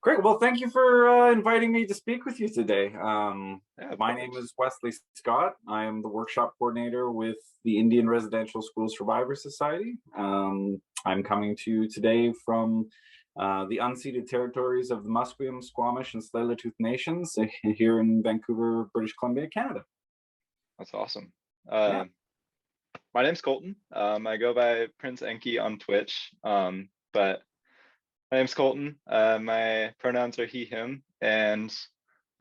Great. Well, thank you for inviting me to speak with you today. Yeah, of My name course. is Wesley Scott. I am the workshop coordinator with the Indian Residential School Survivors Society. I'm coming to you today from the unceded territories of the Musqueam, Squamish, and Tsleil-Waututh Nations here in Vancouver, British Columbia, Canada. That's awesome. Yeah. My name's Colton. I go by Prince Enki on Twitch. But my name's Colton. My pronouns are he, him, and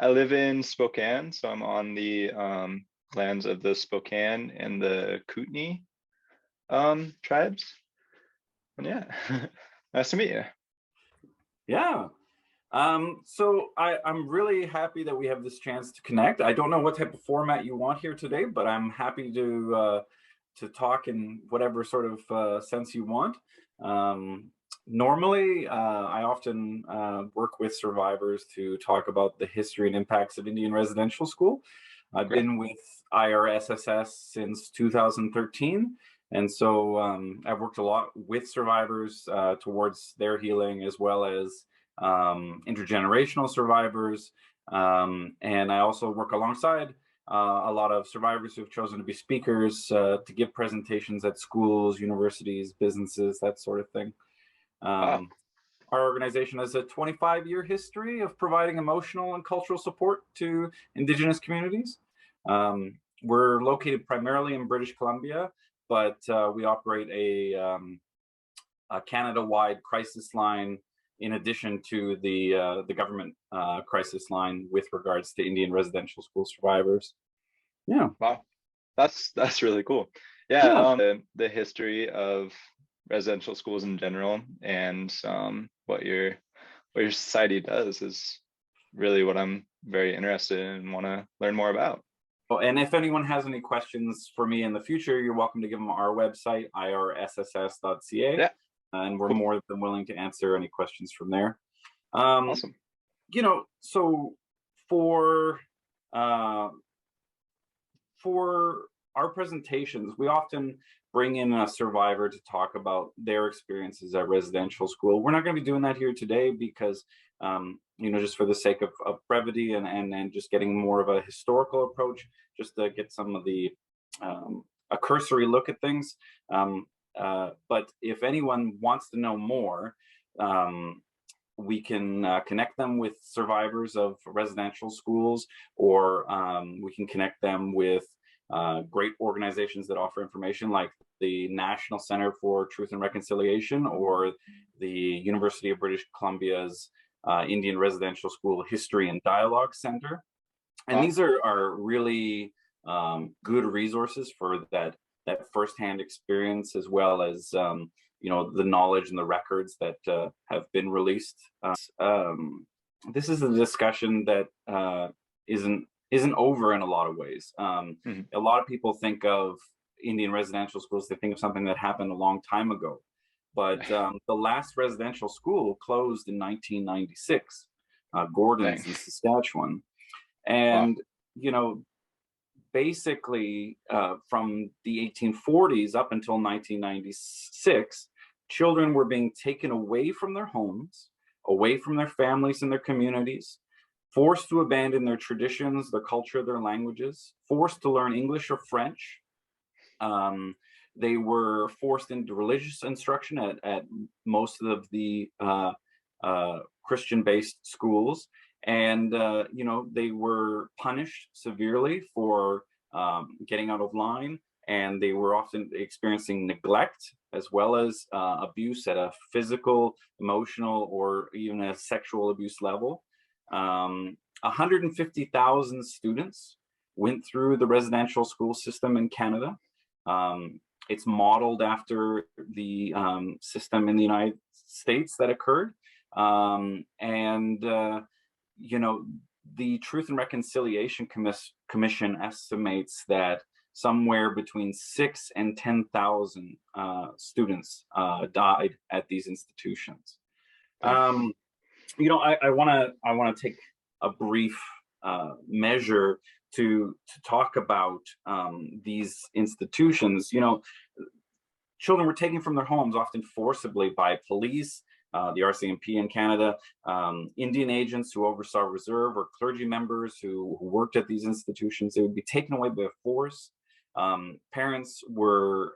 I live in Spokane, so I'm on the lands of the Spokane and the Kootenai tribes. And yeah, nice to meet you. Yeah. I'm really happy that we have this chance to connect. I don't know what type of format you want here today, but I'm happy to talk in whatever sort of sense you want. Normally, I often work with survivors to talk about the history and impacts of Indian residential school. I've Great. been with IRSSS since 2013. And so I've worked a lot with survivors towards their healing, as well as intergenerational survivors. And I also work alongside a lot of survivors who have chosen to be speakers to give presentations at schools, universities, businesses, that sort of thing. Wow. Our organization has a 25-year history of providing emotional and cultural support to Indigenous communities. We're located primarily in British Columbia, but we operate a Canada-wide crisis line in addition to the government crisis line with regards to Indian residential school survivors. Yeah. Wow. That's really cool. Yeah, Yeah. the history of residential schools in general and what your society does is really what I'm very interested in and want to learn more about. Oh, and if anyone has any questions for me in the future, you're welcome to give them our website, IRSSS.ca, Yeah, and we're cool. more than willing to answer any questions from there. Um, Awesome. so for uh, for our presentations, we often bring in a survivor to talk about their experiences at residential school. We're not going to be doing that here today because, just for the sake of brevity and just getting more of a historical approach, just to get some of the a cursory look at things. But if anyone wants to know more, we can connect them with survivors of residential schools, or we can connect them with great organizations that offer information like the National Center for Truth and Reconciliation or the University of British Columbia's Indian Residential School History and Dialogue Center. And Wow. these are really good resources for that firsthand experience, as well as the knowledge and the records that have been released. This is a discussion that isn't over in a lot of ways. Mhm. A lot of people think of Indian residential schools, they think of something that happened a long time ago. But the last residential school closed in 1996, Dang. Gordon's in Saskatchewan. Wow. And, basically from the 1840s up until 1996, children were being taken away from their homes, away from their families and their communities, forced to abandon their traditions, their culture, their languages, forced to learn English or French. They were forced into religious instruction at most of the Christian-based schools. And, they were punished severely for getting out of line. And they were often experiencing neglect as well as abuse at a physical, emotional, or even a sexual abuse level. 150,000 students went through the residential school system in Canada. It's modeled after the system in the United States that occurred. The Truth and Reconciliation Commission estimates that somewhere between 6 and 10,000 students died at these institutions. Dang. I want to take a brief measure to talk about these institutions. Children were taken from their homes, often forcibly by police, the RCMP in Canada, Indian agents who oversaw reserve or clergy members who worked at these institutions. They would be taken away by force. Parents were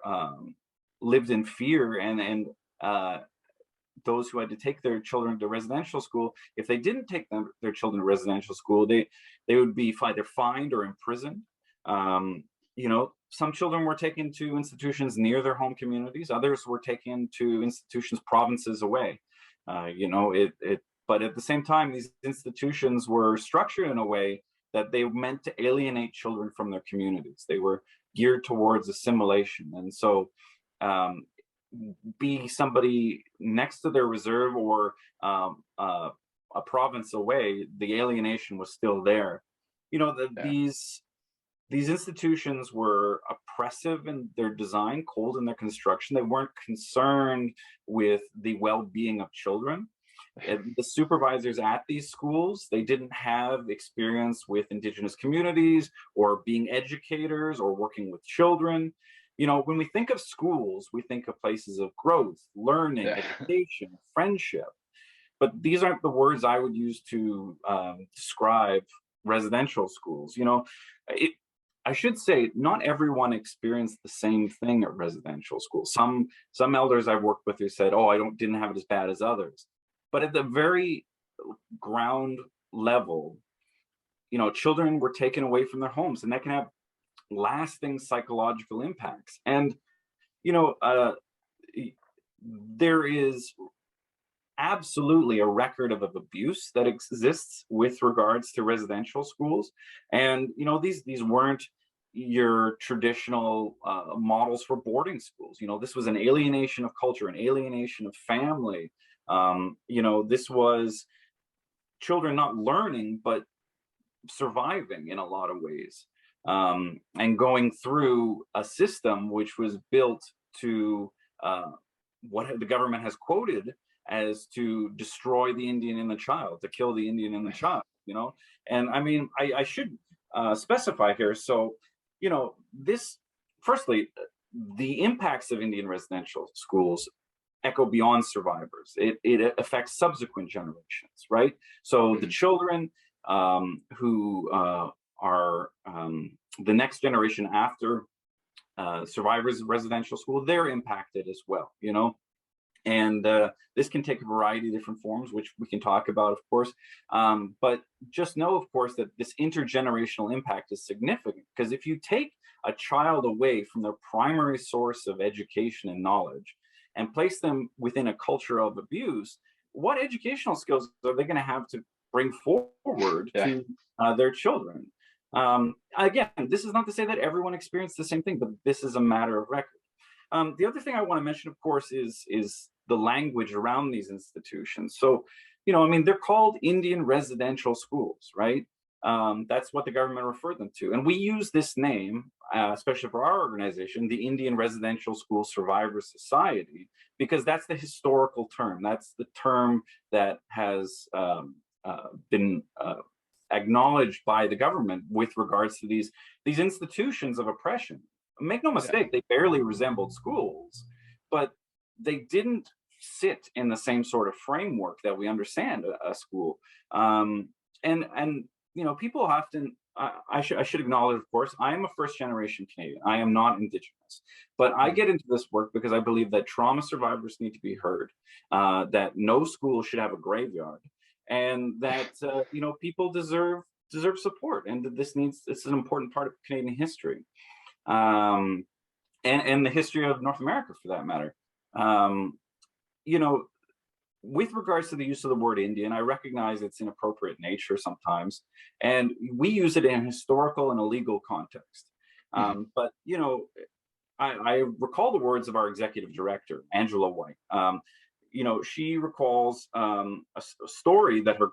lived in fear, and those who had to take their children to residential school, if they didn't take their children to residential school, they would be either fined or imprisoned. Some children were taken to institutions near their home communities. Others were taken to institutions provinces away. But at the same time, these institutions were structured in a way that they meant to alienate children from their communities. They were geared towards assimilation. And so be somebody next to their reserve or a province away, the alienation was still there. These institutions were oppressive in their design, cold in their construction. They weren't concerned with the well-being of children. The supervisors at these schools, they didn't have experience with Indigenous communities or being educators or working with children. When we think of schools, we think of places of growth, learning, education, friendship. But these aren't the words I would use to describe residential schools. I should say, not everyone experienced the same thing at residential schools. Some elders I've worked with who said, "Oh, I didn't have it as bad as others." But at the very ground level, children were taken away from their homes, and that can have lasting psychological impacts. And there is absolutely a record of abuse that exists with regards to residential schools. And these weren't your traditional models for boarding schools. This was an alienation of culture, an alienation of family. This was children not learning but surviving in a lot of ways, and going through a system which was built to what the government has quoted as to destroy the Indian in the child, to kill the Indian in the child, And I mean, I should specify here. So, firstly, the impacts of Indian residential schools echo beyond survivors. It affects subsequent generations, right? So the children who are the next generation after survivors of residential school, they're impacted as well, And this can take a variety of different forms, which we can talk about, of course. But just know, of course, that this intergenerational impact is significant, because if you take a child away from their primary source of education and knowledge and place them within a culture of abuse, what educational skills are they going to have to bring forward to their children? Again, this is not to say that everyone experienced the same thing, but this is a matter of record. The other thing I want to mention, of course, is the language around these institutions. So, they're called Indian residential schools, right? That's what the government referred them to. And we use this name, especially for our organization, the Indian Residential School Survivors Society, because that's the historical term. That's the term that has been acknowledged by the government with regards to these institutions of oppression. Make no mistake, they barely resembled schools, but they didn't sit in the same sort of framework that we understand a school. People often, I should acknowledge, of course, I am a first-generation Canadian. I am not Indigenous, but I get into this work because I believe that trauma survivors need to be heard, that no school should have a graveyard, and that people deserve support, and that it's an important part of Canadian history. And the history of North America, for that matter. With regards to the use of the word Indian, I recognize its inappropriate nature sometimes, and we use it in a historical and a legal context. But I recall the words of our executive director, Angela White. She recalls a story that her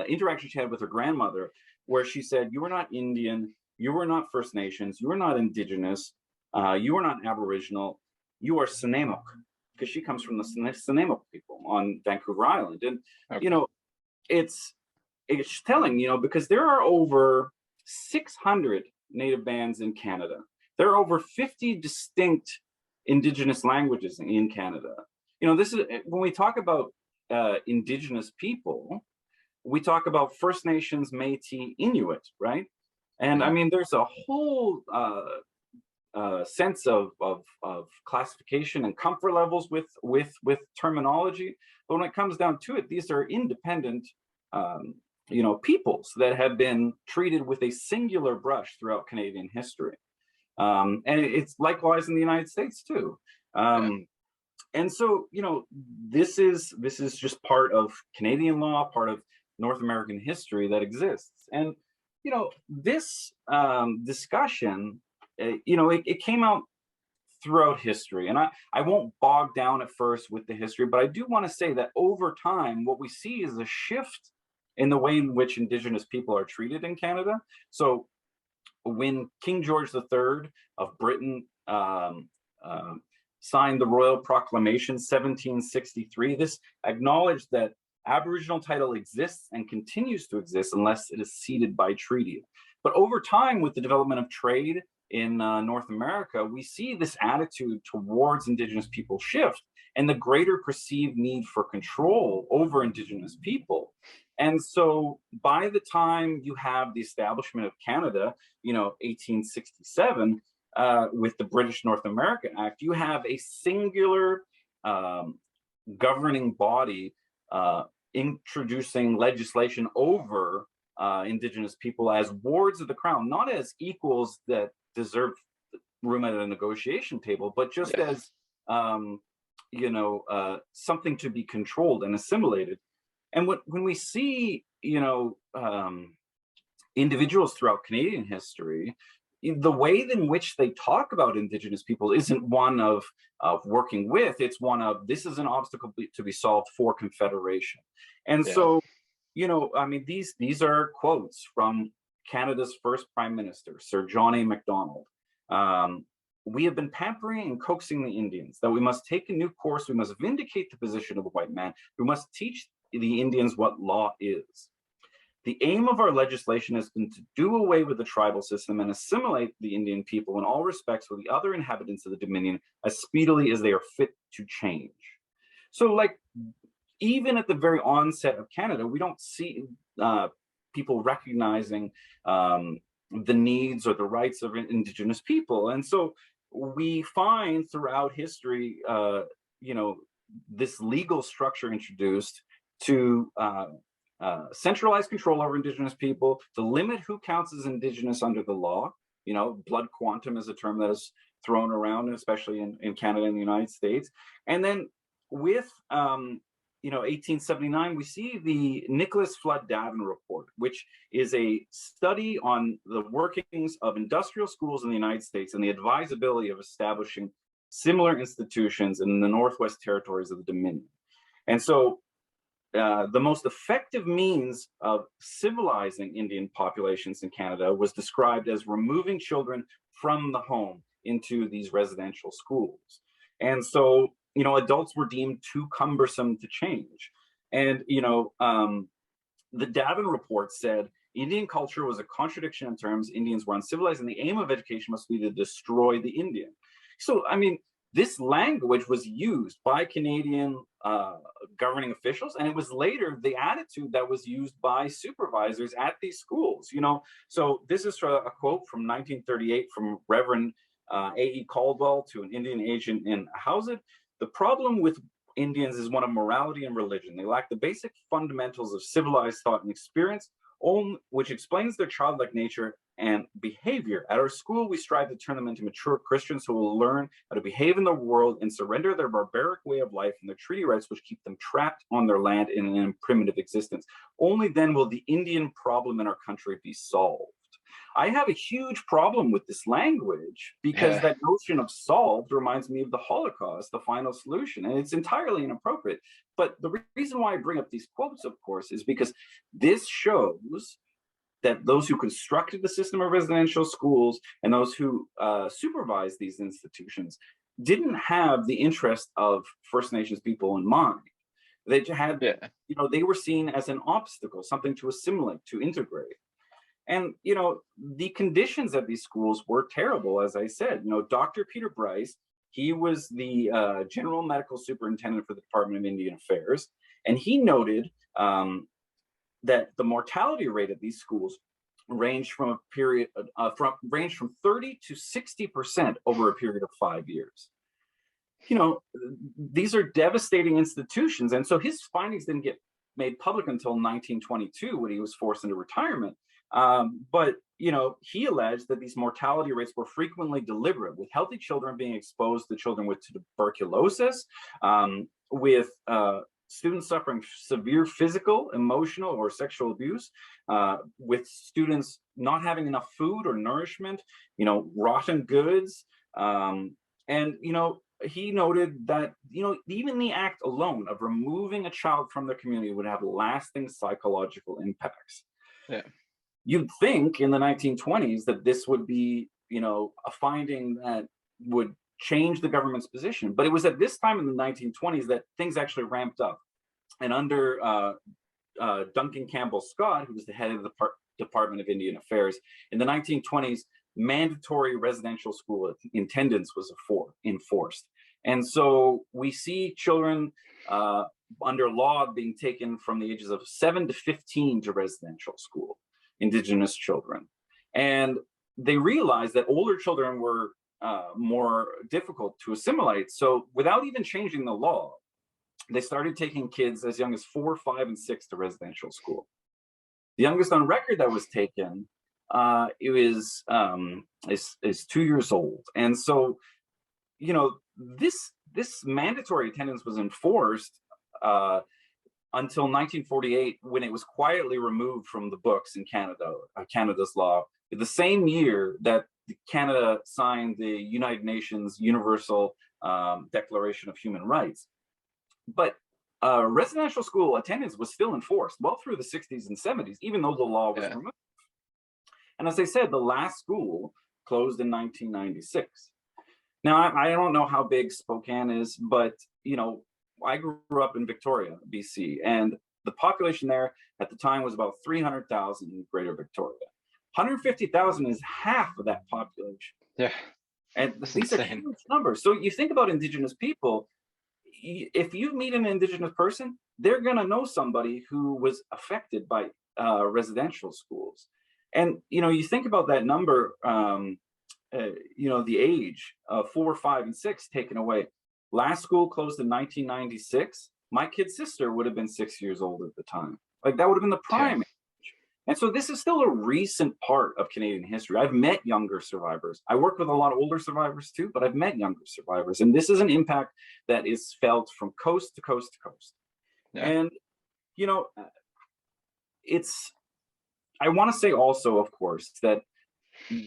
interaction she had with her grandmother, where she said, "You are not Indian. You are not First Nations, you are not Indigenous, you are not Aboriginal, you are Sinemuk," because she comes from the Sinemuk people on Vancouver Island. And, it's telling, because there are over 600 Native bands in Canada. There are over 50 distinct Indigenous languages in Canada. this is when we talk about indigenous people, we talk about First Nations, Métis, Inuit, right? And I Mhm. mean, there's a whole sense of classification and comfort levels with terminology. But when it comes down to it, these are independent, peoples that have been treated with a singular brush throughout Canadian history, and it's likewise in the United States too. Yeah. And so, this is just part of Canadian law, part of North American history that exists. And this discussion, it came out throughout history. And I won't bog down at first with the history, but I do want to say that over time, what we see is a shift in the way in which Indigenous people are treated in Canada. So when King George III of Britain signed the Royal Proclamation 1763, this acknowledged that Aboriginal title exists and continues to exist unless it is ceded by treaty. But over time, with the development of trade in North America, we see this attitude towards Indigenous people shift and the greater perceived need for control over Indigenous people. And so by the time you have the establishment of Canada, 1867, with the British North America Act, you have a singular governing body introducing legislation over Indigenous people as wards of the crown, not as equals that deserve room at a negotiation table, but just Yeah. as something to be controlled and assimilated. And when we see, individuals throughout Canadian history, the way in which they talk about Indigenous people isn't one of working with, it's one of this is an obstacle to be solved for Confederation. And Yeah. so, I mean, these are quotes from Canada's first Prime Minister, Sir John A. Macdonald. We have been pampering and coaxing the Indians that we must take a new course. We must vindicate the position of the white man. We must teach the Indians what law is. The aim of our legislation has been to do away with the tribal system and assimilate the Indian people in all respects with the other inhabitants of the Dominion as speedily as they are fit to change. So, even at the very onset of Canada, we don't see people recognizing the needs or the rights of Indigenous people. And so we find throughout history, this legal structure introduced to centralize control over Indigenous people, to limit who counts as Indigenous under the law. Blood quantum is a term that is thrown around, especially in Canada and the United States. And then with 1879, we see the Nicholas Flood Davin Report, which is a study on the workings of industrial schools in the United States and the advisability of establishing similar institutions in the Northwest Territories of the Dominion. And so the most effective means of civilizing Indian populations in Canada was described as removing children from the home into these residential schools. And so, adults were deemed too cumbersome to change. And, the Davin Report said Indian culture was a contradiction in terms. Indians were uncivilized, and the aim of education must be to destroy the Indian. So, I mean, this language was used by Canadian governing officials, and it was later the attitude that was used by supervisors at these schools. So this is a quote from 1938 from Reverend A.E. Caldwell to an Indian agent in Howsett. The problem with Indians is one of morality and religion. They lack the basic fundamentals of civilized thought and experience, which explains their childlike nature and behavior. At our school, we strive to turn them into mature Christians who will learn how to behave in the world and surrender their barbaric way of life and their treaty rights, which keep them trapped on their land in an primitive existence. Only then will the Indian problem in our country be solved. I have a huge problem with this language because Yeah. that notion of solved reminds me of the Holocaust, the final solution, and it's entirely inappropriate. But the reason why I bring up these quotes, of course, is because this shows that those who constructed the system of residential schools and those who supervised these institutions didn't have the interest of First Nations people in mind. They had, Yeah. they were seen as an obstacle, something to assimilate, to integrate. And, the conditions at these schools were terrible, as I said. Dr. Peter Bryce He was the general medical superintendent for the Department of Indian Affairs, and he noted that the mortality rate at these schools ranged from 30 to 60% over a period of 5 years. You know, these are devastating institutions, and so his findings didn't get made public until 1922 when he was forced into retirement. But you know, he alleged that these mortality rates were frequently deliberate, with healthy children being exposed to children with tuberculosis, with students suffering severe physical, emotional, or sexual abuse, with students not having enough food or nourishment, you know, rotten goods, and you know, he noted that, you know, even the act alone of removing a child from the community would have lasting psychological impacts. Yeah. You'd think in the 1920s that this would be, you know, a finding that would change the government's position. But it was at this time in the 1920s that things actually ramped up. And under Duncan Campbell Scott, who was the head of the Department of Indian Affairs, in the 1920s, mandatory residential school attendance was enforced. And so we see children under law being taken from the ages of 7 to 15 to residential school, Indigenous children. And they realized that older children were more difficult to assimilate. So without even changing the law, they started taking kids as young as 4, 5, and 6 to residential school. The youngest on record that was taken is 2 years old. And so, you know, this mandatory attendance was enforced until 1948, when it was quietly removed from the books in Canada, Canada's law, the same year that Canada signed the United Nations Universal Declaration of Human Rights. But residential school attendance was still enforced well through the 60s and 70s, even though the law was removed. And as I said, the last school closed in 1996. Now, I don't know how big Spokane is, but, you know, I grew up in Victoria, BC, and the population there at the time was about 300,000 in Greater Victoria. 150,000 is half of that population. Yeah. And these are huge numbers. So you think about Indigenous people, if you meet an Indigenous person, they're going to know somebody who was affected by residential schools. And, you know, you think about that number, you know, the age of 4, 5, and 6 taken away. Last school closed in 1996. My kid's sister would have been 6 years old at the time. Like, that would have been the prime age. And so this is still a recent part of Canadian history. I've met younger survivors. I work with a lot of older survivors too, but I've met younger survivors. And this is an impact that is felt from coast to coast to coast. Yeah. And, you know, I want to say also, of course, that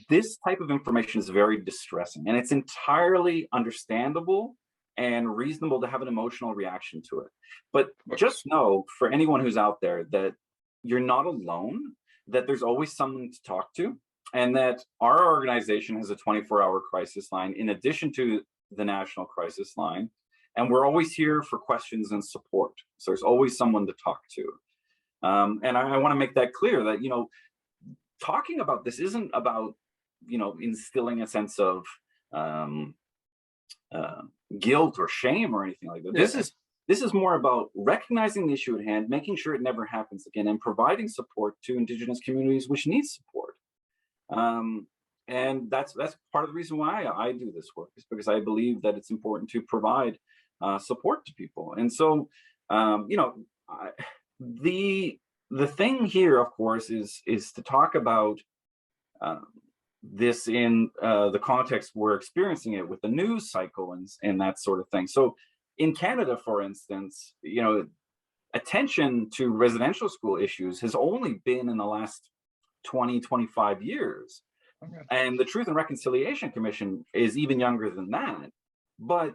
this type of information is very distressing, and it's entirely understandable and reasonable to have an emotional reaction to it. But just know, for anyone who's out there, that you're not alone, that there's always someone to talk to, and that our organization has a 24-hour crisis line in addition to the national crisis line, and we're always here for questions and support. So there's always someone to talk to. And I want to make that clear that, you know, talking about this isn't about, you know, instilling a sense of guilt or shame or anything like that. Yeah. This is more about recognizing the issue at hand, making sure it never happens again, and providing support to Indigenous communities which need support. And that's part of the reason why I do this work, is because I believe that it's important to provide support to people. And so, you know, the thing here, of course, is to talk about this in the context we're experiencing it with the news cycle and that sort of thing. So in Canada, for instance, you know, attention to residential school issues has only been in the last 20, 25 years. Okay. And the Truth and Reconciliation Commission is even younger than that. But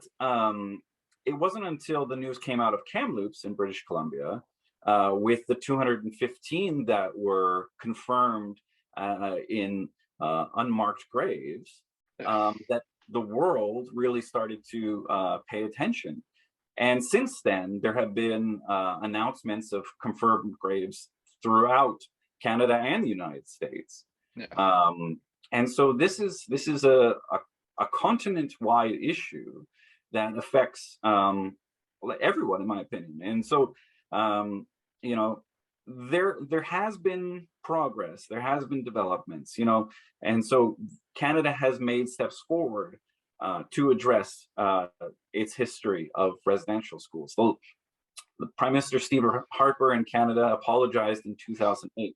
it wasn't until the news came out of Kamloops in British Columbia, with the 215 that were confirmed in unmarked graves, that the world really started to pay attention. And since then, there have been announcements of confirmed graves throughout Canada and the United States. Yeah. And so this is a a continent-wide issue that affects everyone, in my opinion. And so, you know, there has been progress, there has been developments, you know, and so Canada has made steps forward to address its history of residential schools. The Prime Minister Stephen Harper in Canada apologized in 2008,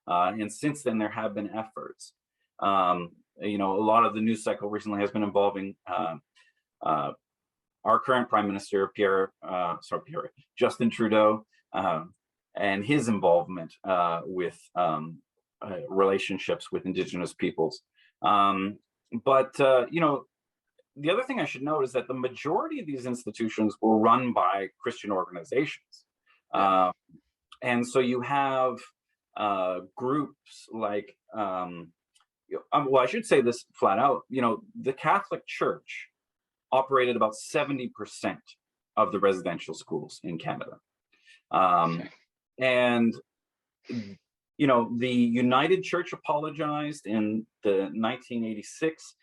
and since then there have been efforts. You know, a lot of the news cycle recently has been involving our current Prime Minister Justin Trudeau, and his involvement with relationships with Indigenous peoples. But you know, the other thing I should note is that the majority of these institutions were run by Christian organizations. And so you have groups like, well, I should say this flat out, you know, the Catholic Church operated about 70% of the residential schools in Canada. And, you know, the United Church apologized in the 1986,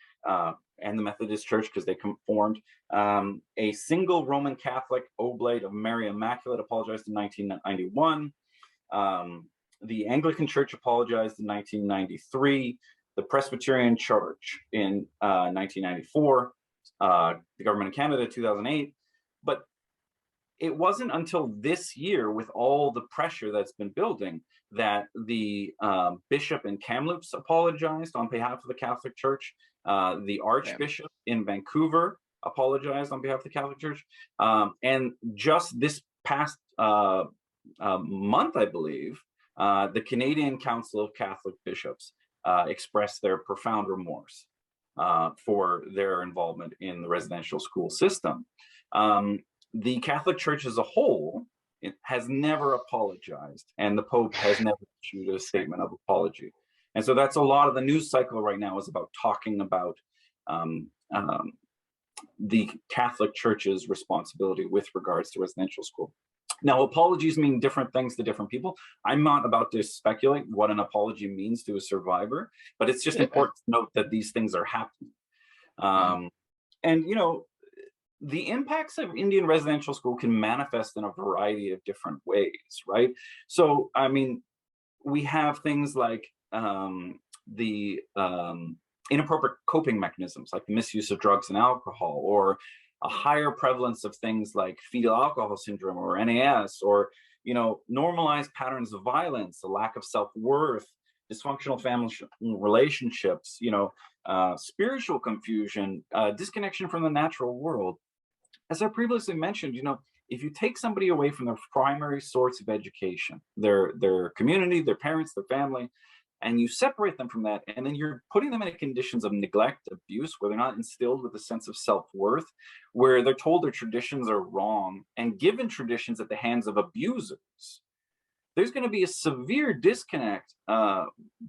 and the Methodist Church, because they conformed. A single Roman Catholic Oblate of Mary Immaculate apologized in 1991. The Anglican Church apologized in 1993. The Presbyterian Church in 1994. The Government of Canada 2008. But it wasn't until this year, with all the pressure that's been building, that the Bishop in Kamloops apologized on behalf of the Catholic Church. The Archbishop in Vancouver apologized on behalf of the Catholic Church. And just this past month, I believe, the Canadian Council of Catholic Bishops expressed their profound remorse for their involvement in the residential school system. The Catholic Church as a whole, it has never apologized, and the Pope has never issued a statement of apology. And so that's a lot of the news cycle right now, is about talking about the Catholic Church's responsibility with regards to residential school. Now, apologies mean different things to different people. I'm not about to speculate what an apology means to a survivor, but it's just important to note that these things are happening. And, you know, the impacts of Indian residential school can manifest in a variety of different ways, right? So, I mean, we have things like the inappropriate coping mechanisms, like the misuse of drugs and alcohol, or a higher prevalence of things like fetal alcohol syndrome or NAS, or, you know, normalized patterns of violence, a lack of self-worth, dysfunctional family relationships, you know, spiritual confusion, disconnection from the natural world. As I previously mentioned, you know, if you take somebody away from their primary source of education, their community, their parents, their family, and you separate them from that, and then you're putting them in conditions of neglect, abuse, where they're not instilled with a sense of self-worth, where they're told their traditions are wrong and given traditions at the hands of abusers, there's going to be a severe disconnect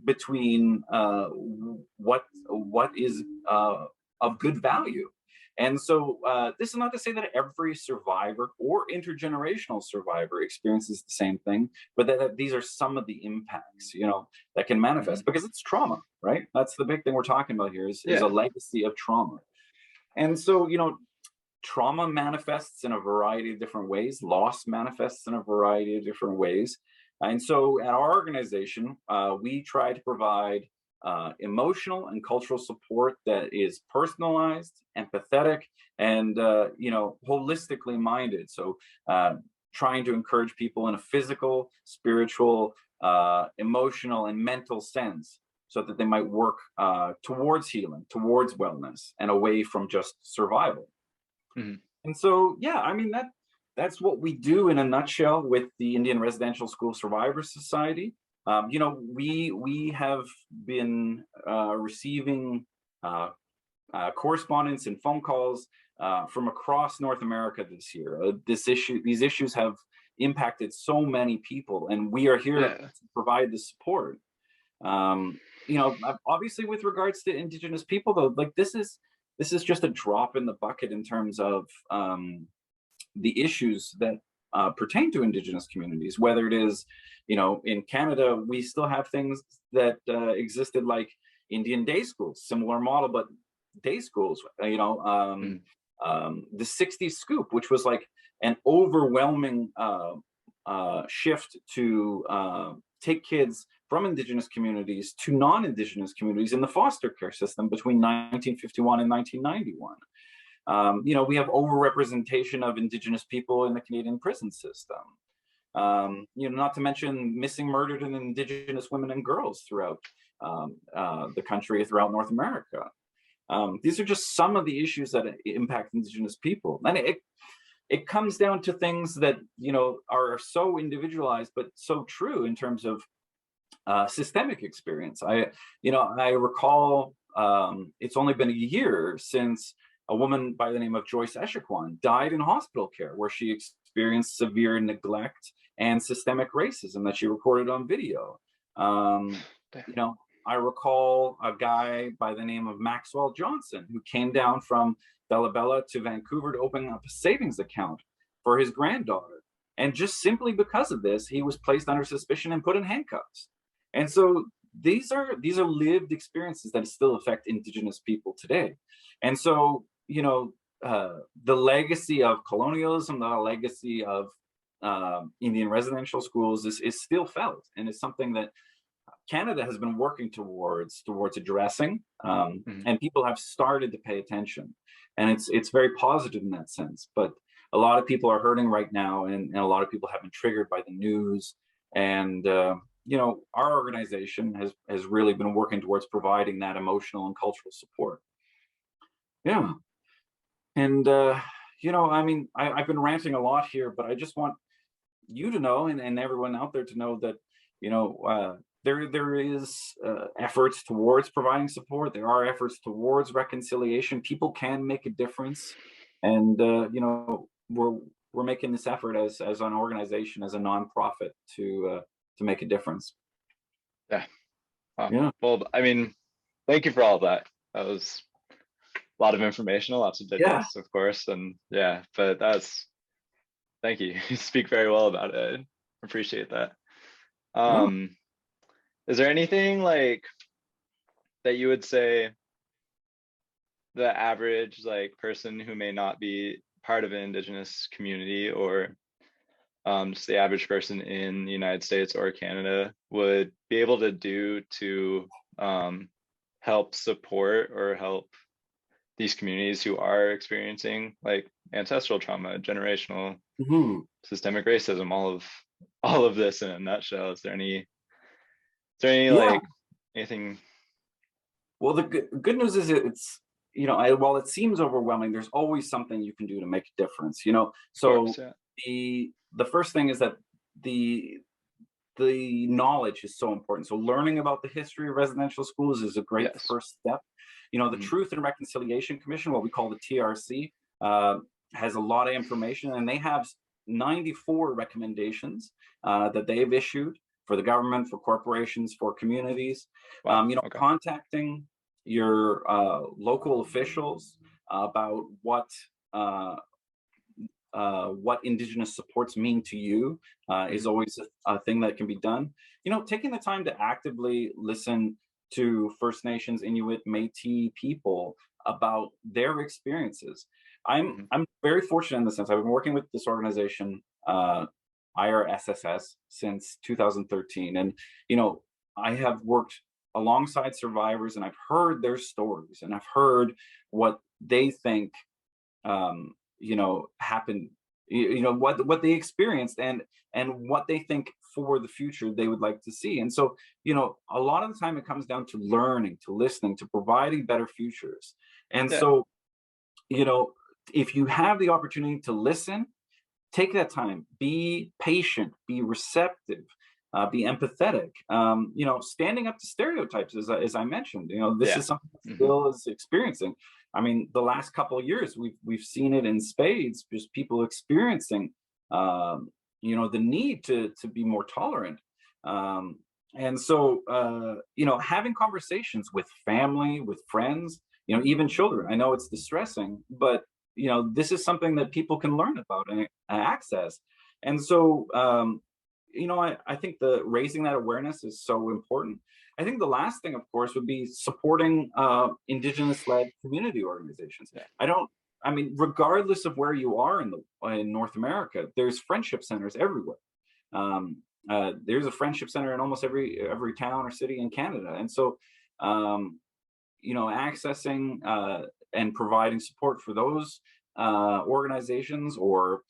between what is of good value. And so this is not to say that every survivor or intergenerational survivor experiences the same thing, but that these are some of the impacts, you know, that can manifest, because it's trauma, right? That's the big thing we're talking about here, is a legacy of trauma. And so, you know, trauma manifests in a variety of different ways. Loss manifests in a variety of different ways. And so at our organization, we try to provide emotional and cultural support that is personalized, empathetic, and you know, holistically minded. So trying to encourage people in a physical, spiritual, emotional, and mental sense, so that they might work towards healing, towards wellness, and away from just survival. And so, yeah, I mean, that's what we do in a nutshell with the Indian Residential School Survivors Society. You know, we have been receiving correspondence and phone calls from across North America this year. These issues have impacted so many people, and we are here to provide the support. You know, obviously, with regards to Indigenous people, though, like this is just a drop in the bucket in terms of the issues that pertain to Indigenous communities. Whether it is, you know, in Canada, we still have things that existed like Indian day schools, similar model, but day schools, Mm. the 60s scoop, which was like an overwhelming shift to take kids from indigenous communities to non-indigenous communities in the foster care system between 1951 and 1991. We have overrepresentation of indigenous people in the Canadian prison system. Not to mention missing, murdered, and indigenous women and girls throughout the country, throughout North America. These are just some of the issues that impact indigenous people, and it comes down to things that are so individualized but so true in terms of systemic experience. I recall it's only been a year since a woman by the name of Joyce Echequan died in hospital care, where she experienced severe neglect and systemic racism that she recorded on video. I recall a guy by the name of Maxwell Johnson, who came down from Bella Bella to Vancouver to open up a savings account for his granddaughter. And just simply because of this, he was placed under suspicion and put in handcuffs. And so these are lived experiences that still affect Indigenous people today. And so, the legacy of colonialism, the legacy of Indian residential schools is still felt, and it's something that Canada has been working towards addressing, and people have started to pay attention, and it's very positive in that sense. But a lot of people are hurting right now, and a lot of people have been triggered by the news. And our organization has really been working towards providing that emotional and cultural support. Yeah, and I've been ranting a lot here, but I just want you to know, and everyone out there to know that there is efforts towards providing support. There are efforts towards reconciliation. People can make a difference, and we're making this effort as an organization, as a nonprofit, to make a difference. Yeah. Yeah. Well, I mean, thank you for all of that. That was a lot of information, lots of digest, of course, and yeah. But thank you. You speak very well about it. I appreciate that. Is there anything like that you would say the average person who may not be part of an Indigenous community, or just the average person in the United States or Canada, would be able to do to help support or help these communities who are experiencing ancestral trauma, generational, systemic racism, all of this in a nutshell? Is there any anything? Well, the good news is it's while it seems overwhelming, there's always something you can do to make a difference. So Course, yeah. The first thing is that the knowledge is so important. So learning about the history of residential schools is a great first step. The Truth and Reconciliation Commission, what we call the TRC, has a lot of information, and they have 94 recommendations that they've issued for the government, for corporations, for communities. Wow. Contacting your local officials about what Indigenous supports mean to you is always a thing that can be done. Taking the time to actively listen to First Nations, Inuit, Métis people about their experiences. I'm very fortunate in the sense I've been working with this organization, IRSSS, since 2013, and I have worked alongside survivors, and I've heard their stories, and I've heard what they think happened, what they experienced, and what they think for the future they would like to see. And so a lot of the time it comes down to learning, to listening, to providing better futures. And so if you have the opportunity to listen, take that time, be patient, be receptive, be empathetic. Standing up to stereotypes, as I mentioned. This is something that still is experiencing. I mean, the last couple of years, we've seen it in spades, just people experiencing, the need to be more tolerant. And so, having conversations with family, with friends, even children. I know it's distressing, but this is something that people can learn about and access. And so, I think the raising that awareness is so important. I think the last thing, of course, would be supporting Indigenous-led community organizations. Yeah. I mean, regardless of where you are in North America, there's friendship centers everywhere. There's a friendship center in almost every town or city in Canada, and so accessing and providing support for those organizations, or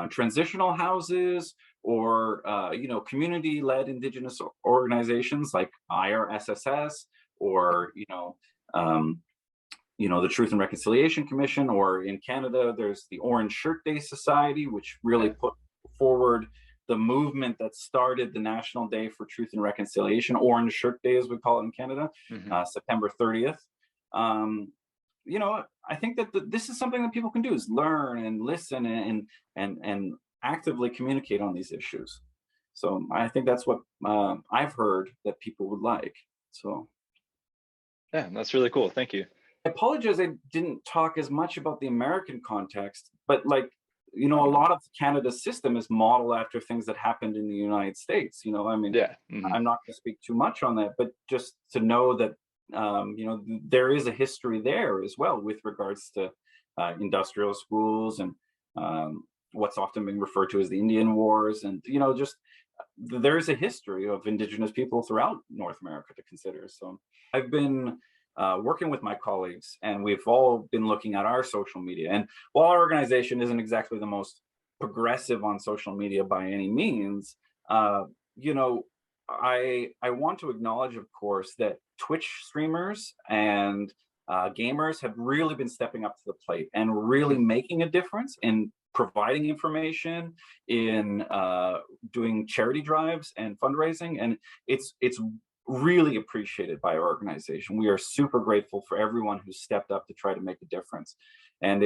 transitional houses, or community-led Indigenous organizations like IRSSS, or the Truth and Reconciliation Commission, or in Canada there's the Orange Shirt Day Society, which really put forward the movement that started the National Day for Truth and Reconciliation, Orange Shirt Day as we call it in Canada, September 30th. I think that this is something that people can do, is learn and listen and actively communicate on these issues. So I think that's what I've heard that people would like. So yeah, that's really cool. Thank you. I apologize I didn't talk as much about the American context, but a lot of Canada's system is modeled after things that happened in the United States. I mean, I'm not going to speak too much on that, but just to know that there is a history there as well with regards to industrial schools and what's often been referred to as the Indian Wars, and just there is a history of Indigenous people throughout North America to consider. So I've been working with my colleagues, and we've all been looking at our social media. And while our organization isn't exactly the most progressive on social media by any means, I want to acknowledge, of course, that Twitch streamers and gamers have really been stepping up to the plate and really making a difference in providing information, in doing charity drives and fundraising, and it's really appreciated by our organization. We are super grateful for everyone who stepped up to try to make a difference. And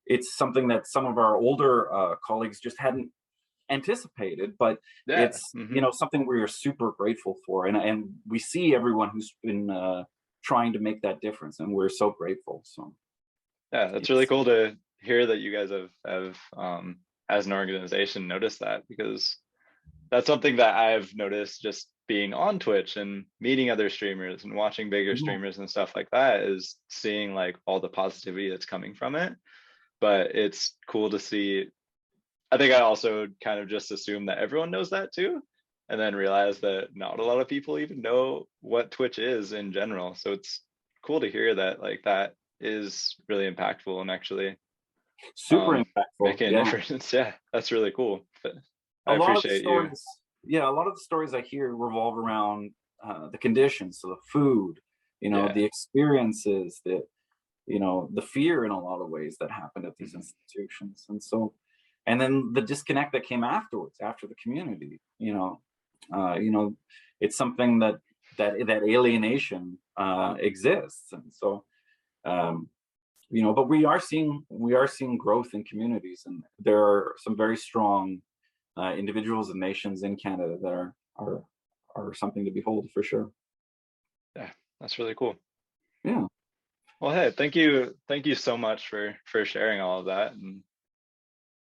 it's something that some of our older colleagues just hadn't anticipated, but it's something we are super grateful for, and we see everyone who's been trying to make that difference, and we're so grateful. So yeah, that's really cool to hear that you guys have as an organization noticed that, because that's something that I've noticed just being on Twitch and meeting other streamers and watching bigger streamers and stuff like that, is seeing like all the positivity that's coming from it. But it's cool to see. I think I also kind of just assumed that everyone knows that too, and then realized that not a lot of people even know what Twitch is in general. So it's cool to hear that that is really impactful and actually super impactful, making a difference. Yeah, that's really cool. But I a lot appreciate of the stories, you. Yeah, a lot of the stories I hear revolve around the conditions, so the food, the experiences, the fear in a lot of ways that happened at these institutions. And then the disconnect that came afterwards, after the community, it's something that alienation exists. And so, but we are seeing growth in communities, and there are some very strong individuals and nations in Canada that are something to behold, for sure. Yeah, that's really cool. Yeah. Well, hey, thank you so much for sharing all of that, and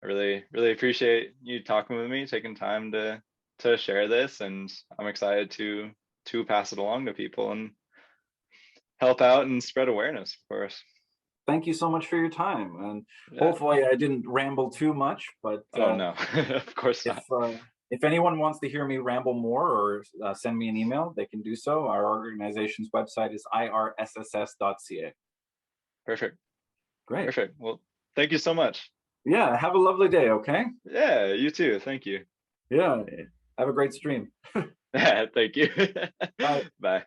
I really appreciate you talking with me, taking time to share this, and I'm excited to pass it along to people and help out and spread awareness, of course. Thank you so much for your time, and hopefully I didn't ramble too much, but oh no, of course not. If anyone wants to hear me ramble more, or send me an email, they can do so. Our organization's website is IRSSS.ca. Perfect. Great. Perfect. Well, thank you so much. Yeah, have a lovely day, okay? Yeah, you too. Thank you. Yeah, have a great stream. Yeah, thank you. Bye. Bye.